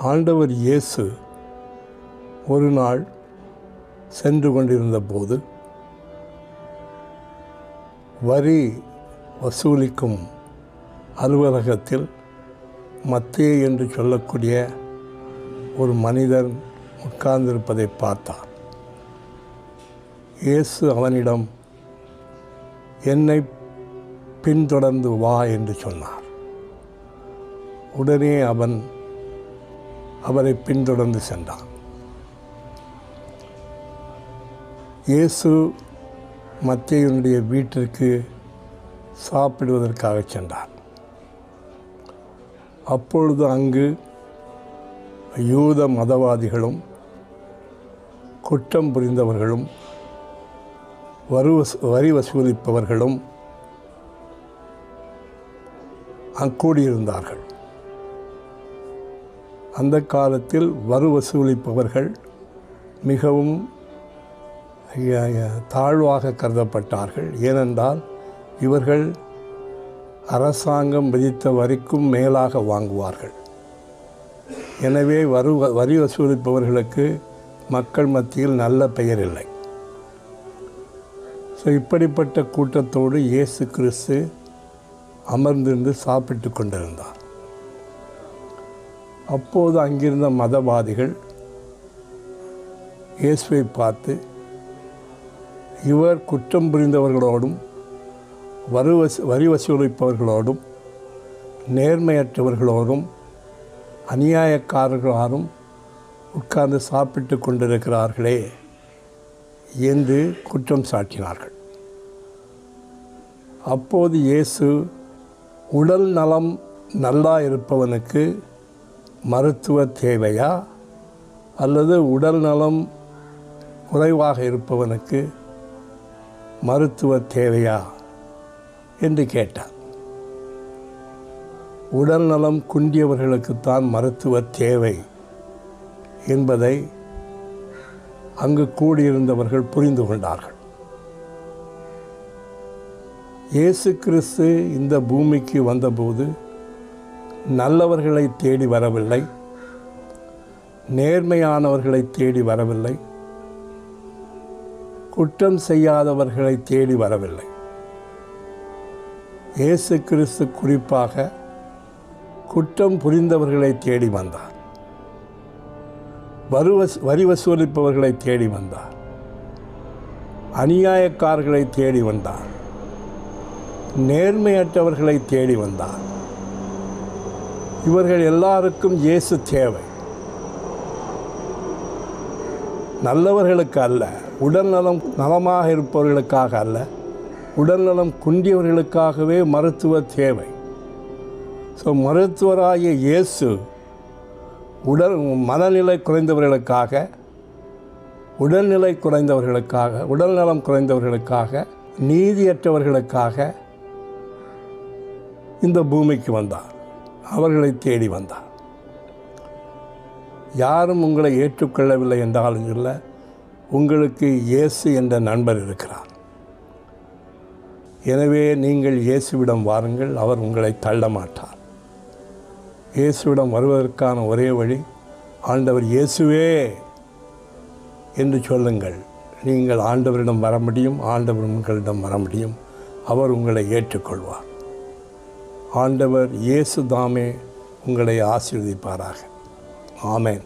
ஆண்டவர் இயேசு ஒரு நாள் சென்று கொண்டிருந்த போது வரி வசூலிக்கும் அலுவலகத்தில் மத்தேயு என்று சொல்லக்கூடிய ஒரு மனிதன் உட்கார்ந்திருப்பதை பார்த்தார். இயேசு அவனிடம், என்னை பின்தொடர்ந்து வா என்று சொன்னார். உடனே அவன் அவரை பின்தொடர்ந்து சென்றான். இயேசு மத்தேயுனுடைய வீட்டிற்கு சாப்பிடுவதற்காக சென்றார். அப்பொழுது அங்கு யூத மதவாதிகளும் குற்றம் புரிந்தவர்களும் வரி வசூலிப்பவர்களும் கூடியிருந்தார்கள். அந்த காலத்தில் வரி வசூலிப்பவர்கள் மிகவும் தாழ்வாக கருதப்பட்டார்கள். ஏனென்றால் இவர்கள் அரசாங்கம் விதித்த வரிக்கும் மேலாக வாங்குவார்கள். எனவே வரி வசூலிப்பவர்களுக்கு மக்கள் மத்தியில் நல்ல பெயர் இல்லை. இப்படிப்பட்ட கூட்டத்தோடு இயேசு கிறிஸ்து அமர்ந்திருந்து சாப்பிட்டு கொண்டிருந்தார். அப்போது அங்கிருந்த மதவாதிகள் இயேசுவை பார்த்து, இவர் குற்றம் புரிந்தவர்களோடும் வரி வசூலிப்பவர்களோடும் நேர்மையற்றவர்களோடும் அநியாயக்காரர்களாலும் உட்கார்ந்து சாப்பிட்டு கொண்டிருக்கிறார்களே என்று குற்றம் சாட்டினார்கள். அப்போது இயேசு, உடல் நலம் நல்லா இருப்பவனுக்கு மருத்துவ தேவையா அல்லது உடல் நலம் குறைவாக இருப்பவனுக்கு மருத்துவ தேவையா என்று கேட்டார். உடல் நலம் குன்றியவர்களுக்குத்தான் மருத்துவ தேவை என்பதை அங்கு கூடியிருந்தவர்கள் புரிந்து கொண்டார்கள். இயேசு கிறிஸ்து இந்த பூமிக்கு வந்தபோது நல்லவர்களை தேடி வரவில்லை, நேர்மையானவர்களை தேடி வரவில்லை, குற்றம் செய்யாதவர்களை தேடி வரவில்லை. இயேசு கிறிஸ்து குறிப்பாக குற்றம் புரிந்தவர்களை தேடி வந்தார். வரி வசூலிப்பவர்களை தேடி வந்தார். அநியாயக்காரர்களை தேடி வந்தார். நேர்மையற்றவர்களை தேடி வந்தார். இவர்கள் எல்லாருக்கும் இயேசு தேவை. நல்லவர்களுக்கு அல்ல, உடல் நலமாக இருப்பவர்களுக்காக அல்ல, உடல் நலம் குன்றியவர்களுக்காகவே மருத்துவ தேவை. மருத்துவராகிய இயேசு மனநிலை குறைந்தவர்களுக்காக, உடல் நலம் குறைந்தவர்களுக்காக, நீதியற்றவர்களுக்காக இந்த பூமிக்கு வந்தார். அவர்களை தேடி வந்தார். யாரும் உங்களை ஏற்றுக்கொள்ளவில்லை என்றாலும் இல்லை, உங்களுக்கு இயேசு என்ற நண்பர் இருக்கிறார். எனவே நீங்கள் இயேசுவிடம் வாருங்கள், அவர் உங்களை தள்ள மாட்டார். இயேசுவிடம் வருவதற்கான ஒரே வழி, ஆண்டவர் இயேசுவே என்று சொல்லுங்கள். நீங்கள் ஆண்டவரிடம் வர முடியும், ஆண்டவர் உங்களிடம் வர முடியும். அவர் உங்களை ஏற்றுக்கொள்வார். ஆண்டவர் இயேசு தாமே உங்களை ஆசீர்வதிப்பாராக. ஆமென்.